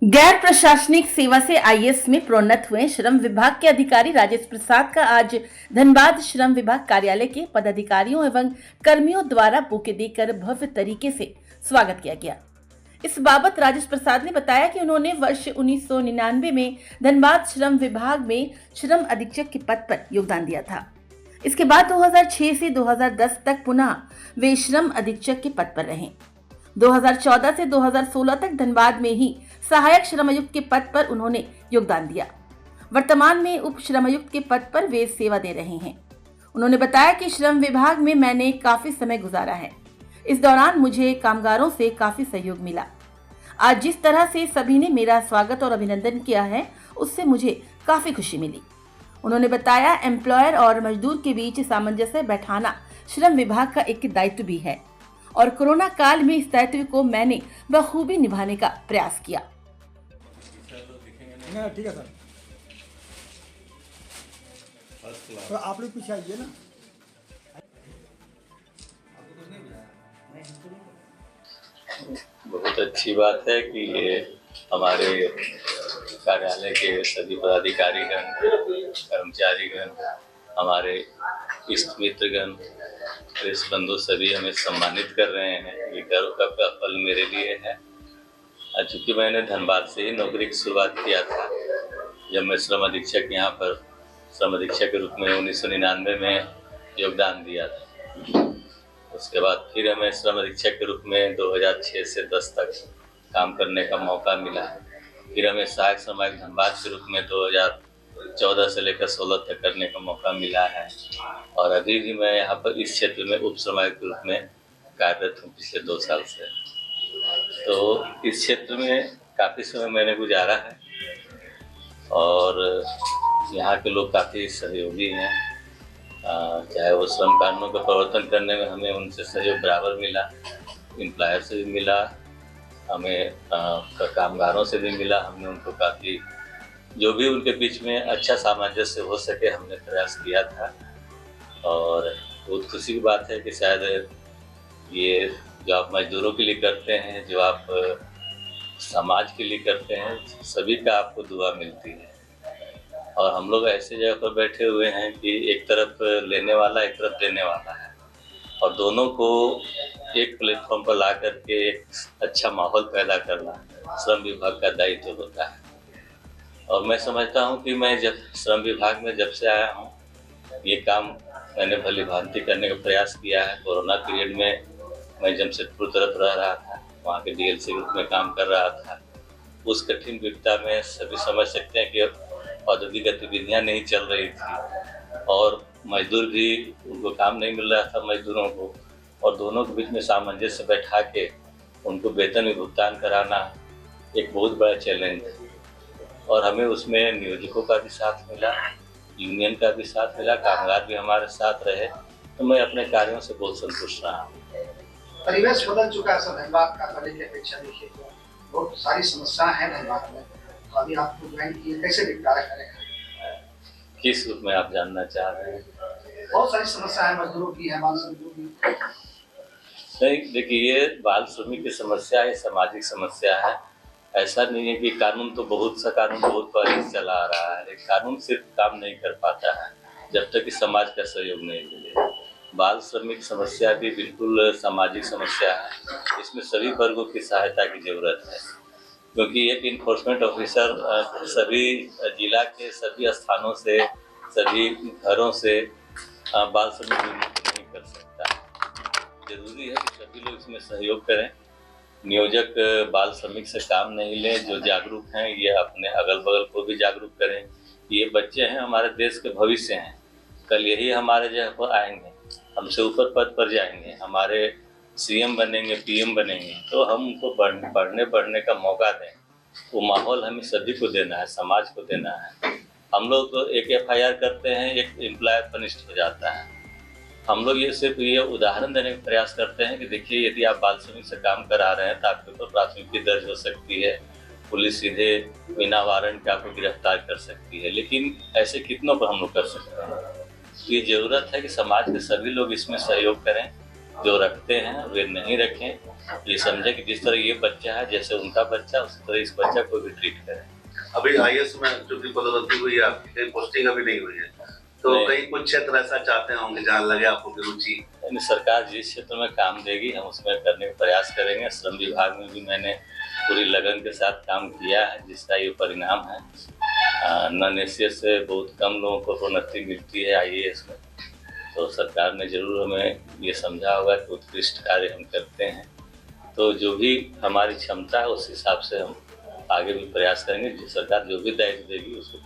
गैर प्रशासनिक सेवा से आईएएस में प्रोन्नत हुए श्रम विभाग के अधिकारी राजेश प्रसाद का आज धनबाद श्रम विभाग कार्यालय के पदाधिकारियों एवं कर्मियों द्वारा बुके देकर भव्य तरीके से स्वागत किया गया। इस बाबत राजेश प्रसाद ने बताया कि उन्होंने वर्ष 1999 में धनबाद श्रम विभाग में श्रम अधीक्षक के पद पर योगदान दिया था। इसके बाद 2006 से 2010 तक पुनः वे श्रम अधीक्षक के पद पर रहे। 2014 से 2016 तक धनबाद में ही सहायक श्रमायुक्त के पद पर उन्होंने योगदान दिया। वर्तमान में उप श्रमायुक्त के पद पर वे सेवा दे रहे हैं। उन्होंने बताया कि श्रम विभाग में मैंने काफी समय गुजारा है। इस दौरान मुझे कामगारों से काफी सहयोग मिला। आज जिस तरह से सभी ने मेरा स्वागत और अभिनंदन किया है, उससे मुझे काफी खुशी मिली। उन्होंने बताया, एम्प्लॉयर और मजदूर के बीच सामंजस्य बैठाना श्रम विभाग का एक दायित्व भी है और कोरोना काल में इस दायित्व को मैंने बखूबी निभाने का प्रयास किया। ठीक है सर, तो आप लोग पीछे आइए ना। बहुत अच्छी बात है कि ये हमारे कार्यालय के सभी पदाधिकारीगण, कर्मचारीगण, हमारे इष्ट मित्रगण, प्रेस बंधु सभी हमें सम्मानित कर रहे हैं। ये गर्व का पल मेरे लिए है। चूँकि मैंने धनबाद से ही नौकरी की शुरुआत किया था। जब मैं श्रम अधीक्षक यहाँ पर श्रम अधीक्षक के रूप में 1999 में योगदान दिया था। उसके बाद फिर हमें श्रम अधीक्षक के रूप में 2006 से 10 तक काम करने का मौका मिला। फिर हमें सहायक श्रमायुक्त धनबाद के रूप में 2014 से लेकर 16 तक करने का मौका मिला है और अभी भी मैं यहाँ पर इस क्षेत्र में उप श्रमायुक्त के रूप में कार्यरत हूँ पिछले 2 साल से। तो इस क्षेत्र में काफ़ी समय मैंने गुजारा है और यहाँ के लोग काफ़ी सहयोगी हैं। चाहे वो श्रम कानूनों का प्रवर्तन करने में हमें उनसे सहयोग बराबर मिला, एम्प्लॉयर से भी मिला, हमें कामगारों से भी मिला। हमने उनको काफ़ी जो भी उनके बीच में अच्छा सामंजस्य हो सके हमने प्रयास किया था और बहुत खुशी की बात है कि शायद ये जो आप मजदूरों के लिए करते हैं, जो आप समाज के लिए करते हैं, सभी का आपको दुआ मिलती है। और हम लोग ऐसे जगह पर बैठे हुए हैं कि एक तरफ लेने वाला, एक तरफ देने वाला है और दोनों को एक प्लेटफॉर्म पर ला करके एक अच्छा माहौल पैदा करना श्रम विभाग का दायित्व होता है। और मैं समझता हूँ कि मैं जब श्रम विभाग में जब से आया हूँ, ये काम मैंने भली भांति करने का प्रयास किया है। कोरोना पीरियड में मैं जमशेदपुर तरफ रह रहा था, वहाँ के डीएलसी ग्रुप में काम कर रहा था। उस कठिन विपदा में सभी समझ सकते हैं कि औद्योगिक गतिविधियाँ नहीं चल रही थी और मजदूर भी, उनको काम नहीं मिल रहा था मजदूरों को, और दोनों के बीच में सामंजस्य बैठा के उनको वेतन में भुगतान कराना एक बहुत बड़ा चैलेंज है। और हमें उसमें नियोजकों का भी साथ मिला, यूनियन का भी साथ मिला, कामगार भी हमारे साथ रहे। तो मैं अपने कार्यों से बहुत संतुष्ट रहा हूँ। परिवेश बदल चुका है सर धनबाद का, पहले की अपेक्षा देखिए तो बहुत सारी समस्याएं हैं धनबाद में। तो अभी आपको ज्वाइन किए, कैसे निपटारा करेंगे? किस रूप में आप जानना चाह रहे हैं? बहुत सारी समस्या है, मजदूरों की है, बाल श्रमिकों की। नहीं, देखिए, ये बाल श्रमिक की समस्या है, सामाजिक समस्या है। ऐसा नहीं है कि कानून तो बहुत सा कानून बहुत पहले से चला आ रहा है। कानून सिर्फ काम नहीं कर पाता है जब तक कि समाज का सहयोग नहीं मिले। बाल श्रमिक समस्या भी बिल्कुल सामाजिक समस्या है। इसमें सभी वर्गों की सहायता की जरूरत है, क्योंकि एक इन्फोर्समेंट ऑफिसर सभी जिला के सभी स्थानों से, सभी घरों से बाल श्रमिक नहीं कर सकता। जरूरी है कि सभी लोग इसमें सहयोग करें। नियोजक बाल श्रमिक से काम नहीं लें। जो जागरूक हैं ये अपने अगल बगल को भी जागरूक करें। ये बच्चे हैं, हमारे देश के भविष्य हैं। कल यही हमारे जगह पर आएंगे, हमसे ऊपर पद पर जाएंगे, हमारे सीएम बनेंगे, पीएम बनेंगे। तो हम उनको बढ़ने का मौका दें। वो माहौल हमें सभी को देना है, समाज को देना है। हम लोग तो एक एफआईआर करते हैं, एक एम्प्लॉयर अनिष्ट हो जाता है। हम लोग ये सिर्फ ये उदाहरण देने का प्रयास करते हैं कि देखिए, यदि आप बाल श्रमिक से काम करा रहे हैं तो आपके ऊपर प्राथमिकी दर्ज हो सकती है। पुलिस सीधे बिना वारंट के आपको गिरफ्तार कर सकती है। लेकिन ऐसे कितनों पर हम लोग कर सकते हैं? ये ज़रूरत है कि समाज के सभी लोग इसमें सहयोग करें। जो रखते हैं वे नहीं रखें। ये समझे कि जिस तरह ये बच्चा है जैसे उनका बच्चा उसी तरह इस बच्चा को भी ट्रीट करें। अभी आईएएस में जो भी पदोन्नति हुई है आपकी, कहीं पोस्टिंग अभी नहीं हुई है, तो नहीं। कहीं कुछ क्षेत्र ऐसा चाहते होंगे जहाँ लगे आपको की रुचि? यानी सरकार जिस क्षेत्र में काम देगी हम उसमें करने का प्रयास करेंगे। श्रम विभाग में भी मैंने पूरी लगन के साथ काम किया है, जिसका ये परिणाम है। नॉन-एसीएस से बहुत कम लोगों को प्रोन्नति मिलती है आईएएस में, तो सरकार ने जरूर हमें ये समझा होगा कि उत्कृष्ट कार्य हम करते हैं, तो जो भी हमारी क्षमता है उस हिसाब से हम आगे भी प्रयास करेंगे। सरकार जो भी दायित्व देगी उसको